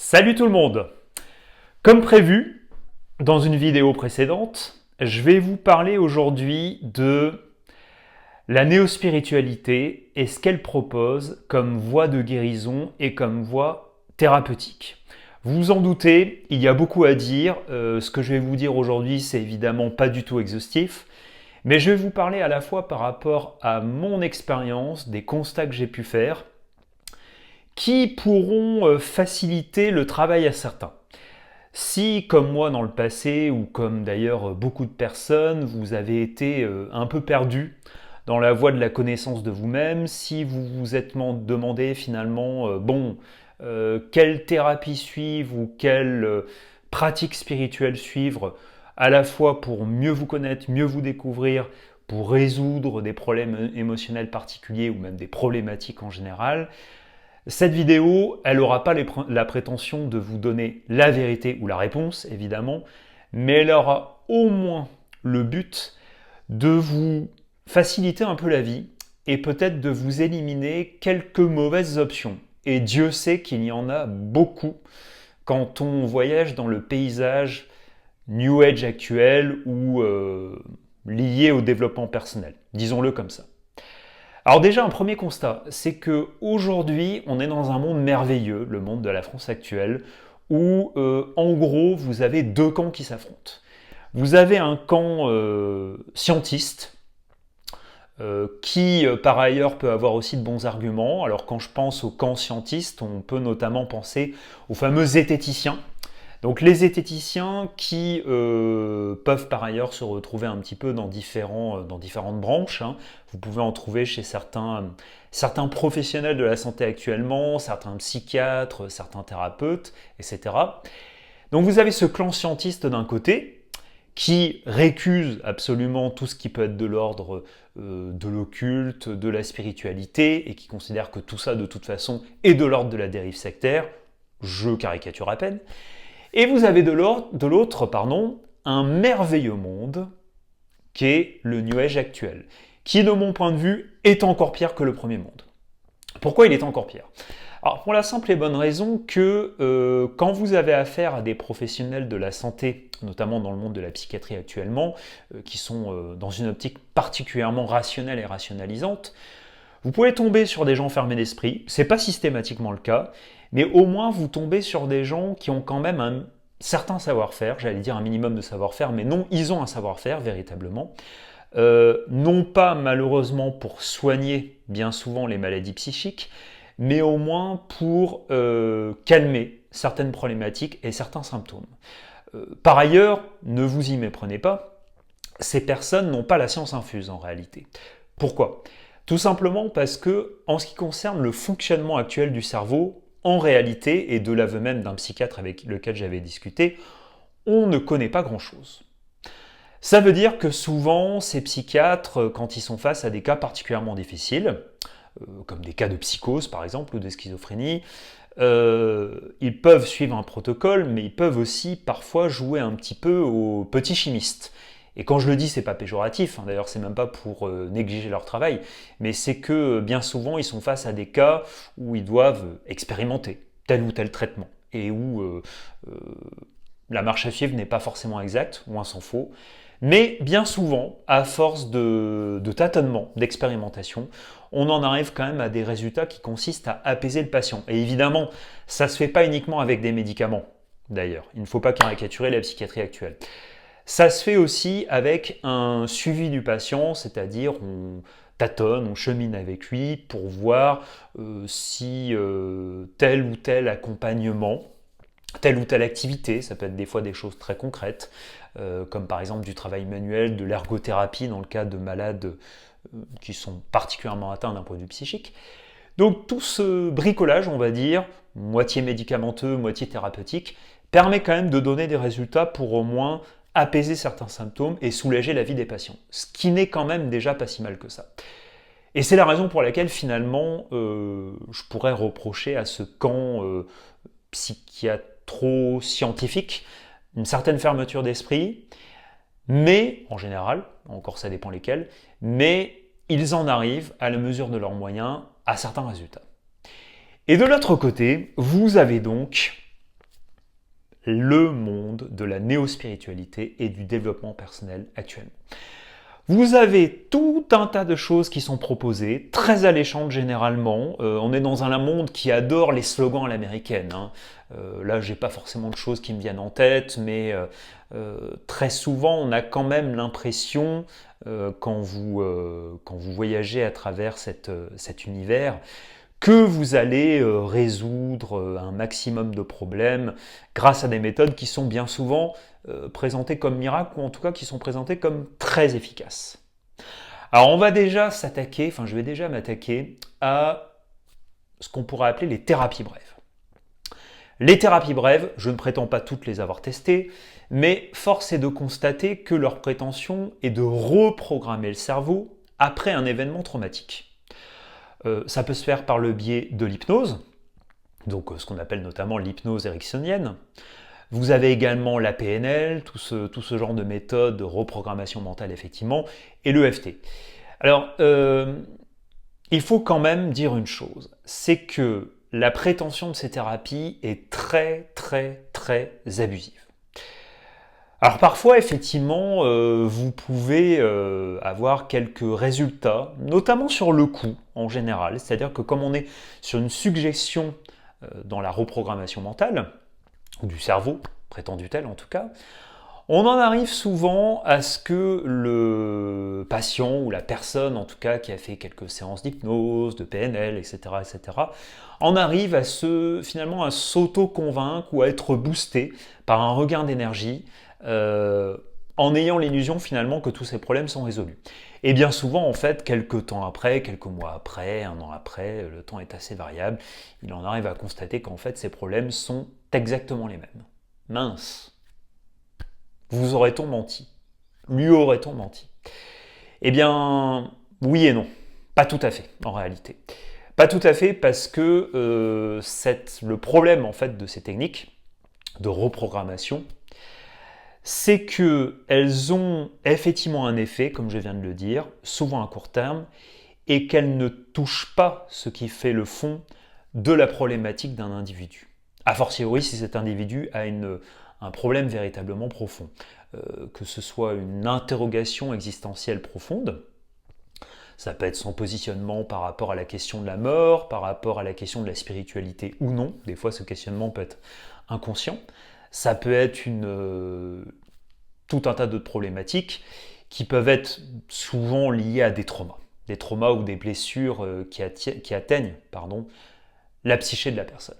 Salut tout le monde! Comme prévu, dans une vidéo précédente, je vais vous parler aujourd'hui de la néospiritualité et ce qu'elle propose comme voie de guérison et comme voie thérapeutique. Vous vous en doutez, il y a beaucoup à dire. Ce que je vais vous dire aujourd'hui, c'est évidemment pas du tout exhaustif, mais je vais vous parler à la fois par rapport à mon expérience, des constats que j'ai pu faire, qui pourront faciliter le travail à certains. Si, comme moi dans le passé, ou comme d'ailleurs beaucoup de personnes, vous avez été un peu perdu dans la voie de la connaissance de vous-même, si vous vous êtes demandé finalement, quelle thérapie suivre ou quelle pratique spirituelle suivre, à la fois pour mieux vous connaître, mieux vous découvrir, pour résoudre des problèmes émotionnels particuliers ou même des problématiques en général, cette vidéo, elle n'aura pas la prétention de vous donner la vérité ou la réponse, évidemment, mais elle aura au moins le but de vous faciliter un peu la vie et peut-être de vous éliminer quelques mauvaises options. Et Dieu sait qu'il y en a beaucoup quand on voyage dans le paysage New Age actuel ou lié au développement personnel. Disons-le comme ça. Alors déjà, un premier constat, c'est que aujourd'hui, on est dans un monde merveilleux, le monde de la France actuelle, où en gros, vous avez deux camps qui s'affrontent. Vous avez un camp scientiste, qui par ailleurs peut avoir aussi de bons arguments. Alors quand je pense au camp scientiste, on peut notamment penser aux fameux zététiciens. Donc les zététiciens qui peuvent par ailleurs se retrouver un petit peu dans différentes branches. Hein. Vous pouvez en trouver chez certains professionnels de la santé actuellement, certains psychiatres, certains thérapeutes, etc. Donc vous avez ce clan scientiste d'un côté qui récuse absolument tout ce qui peut être de l'ordre de l'occulte, de la spiritualité, et qui considère que tout ça de toute façon est de l'ordre de la dérive sectaire. Je caricature à peine. Et vous avez de l'autre, un merveilleux monde qui est le New Age actuel, qui de mon point de vue est encore pire que le premier monde. Pourquoi il est encore pire? Alors pour la simple et bonne raison que quand vous avez affaire à des professionnels de la santé, notamment dans le monde de la psychiatrie actuellement, qui sont dans une optique particulièrement rationnelle et rationalisante, vous pouvez tomber sur des gens fermés d'esprit, c'est pas systématiquement le cas, mais au moins vous tombez sur des gens qui ont quand même un certain savoir-faire, j'allais dire un minimum de savoir-faire, mais non, ils ont un savoir-faire véritablement. Non pas malheureusement pour soigner bien souvent les maladies psychiques, mais au moins pour calmer certaines problématiques et certains symptômes. Par ailleurs, ne vous y méprenez pas, ces personnes n'ont pas la science infuse en réalité. Pourquoi? Tout simplement parce que, en ce qui concerne le fonctionnement actuel du cerveau, en réalité, et de l'aveu même d'un psychiatre avec lequel j'avais discuté, on ne connaît pas grand-chose. Ça veut dire que souvent, ces psychiatres, quand ils sont face à des cas particulièrement difficiles, comme des cas de psychose par exemple, ou de schizophrénie, ils peuvent suivre un protocole, mais ils peuvent aussi parfois jouer un petit peu au petit chimiste. Et quand je le dis, c'est pas péjoratif, hein, d'ailleurs c'est même pas pour négliger leur travail, mais c'est que bien souvent ils sont face à des cas où ils doivent expérimenter tel ou tel traitement, et où la marche à suivre n'est pas forcément exacte, ou un sans faux, mais bien souvent, à force de tâtonnement, d'expérimentation, on en arrive quand même à des résultats qui consistent à apaiser le patient. Et évidemment, ça ne se fait pas uniquement avec des médicaments, d'ailleurs. Il ne faut pas caricaturer la psychiatrie actuelle. Ça se fait aussi avec un suivi du patient, c'est-à-dire on tâtonne, on chemine avec lui pour voir si tel ou tel accompagnement, telle ou telle activité, ça peut être des fois des choses très concrètes, comme par exemple du travail manuel, de l'ergothérapie dans le cas de malades qui sont particulièrement atteints d'un point de vue psychique. Donc tout ce bricolage, on va dire, moitié médicamenteux, moitié thérapeutique, permet quand même de donner des résultats pour au moins apaiser certains symptômes et soulager la vie des patients. Ce qui n'est quand même déjà pas si mal que ça. Et c'est la raison pour laquelle finalement je pourrais reprocher à ce camp psychiatro-scientifique une certaine fermeture d'esprit, mais en général, encore ça dépend lesquels, mais ils en arrivent à la mesure de leurs moyens à certains résultats. Et de l'autre côté, vous avez donc le monde de la néo-spiritualité et du développement personnel actuellement. Vous avez tout un tas de choses qui sont proposées, très alléchantes généralement. On est dans un monde qui adore les slogans à l'américaine. Là, j'ai pas forcément de choses qui me viennent en tête, mais très souvent, on a quand même l'impression, quand vous voyagez à travers cet univers, que vous allez résoudre un maximum de problèmes grâce à des méthodes qui sont bien souvent présentées comme miracles, ou en tout cas qui sont présentées comme très efficaces. Alors on va déjà s'attaquer, je vais déjà m'attaquer à ce qu'on pourrait appeler les thérapies brèves. Les thérapies brèves, je ne prétends pas toutes les avoir testées, mais force est de constater que leur prétention est de reprogrammer le cerveau après un événement traumatique. Ça peut se faire par le biais de l'hypnose, donc ce qu'on appelle notamment l'hypnose ericksonienne. Vous avez également la PNL, tout ce genre de méthode de reprogrammation mentale effectivement, et l'EFT. Alors, il faut quand même dire une chose, c'est que la prétention de ces thérapies est très très très abusive. Alors parfois, effectivement, vous pouvez avoir quelques résultats, notamment sur le coup en général, c'est-à-dire que comme on est sur une suggestion dans la reprogrammation mentale, ou du cerveau, prétendue-t-elle en tout cas, on en arrive souvent à ce que le patient ou la personne, en tout cas, qui a fait quelques séances d'hypnose, de PNL, etc., en arrive à finalement à s'auto-convaincre ou à être boosté par un regain d'énergie, en ayant l'illusion finalement que tous ces problèmes sont résolus. Et bien souvent, en fait, quelques temps après, quelques mois après, un an après, le temps est assez variable, il en arrive à constater qu'en fait, ces problèmes sont exactement les mêmes. Mince! Vous aurait-on menti? Lui aurait-on menti? Eh bien, oui et non. Pas tout à fait, en réalité. Pas tout à fait parce que le problème en fait de ces techniques de reprogrammation, c'est qu'elles ont effectivement un effet, comme je viens de le dire, souvent à court terme, et qu'elles ne touchent pas ce qui fait le fond de la problématique d'un individu. A fortiori si cet individu a un problème véritablement profond, que ce soit une interrogation existentielle profonde, ça peut être son positionnement par rapport à la question de la mort, par rapport à la question de la spiritualité ou non, des fois ce questionnement peut être inconscient, ça peut être tout un tas d'autres problématiques qui peuvent être souvent liées à des traumas ou des blessures qui atteignent la psyché de la personne.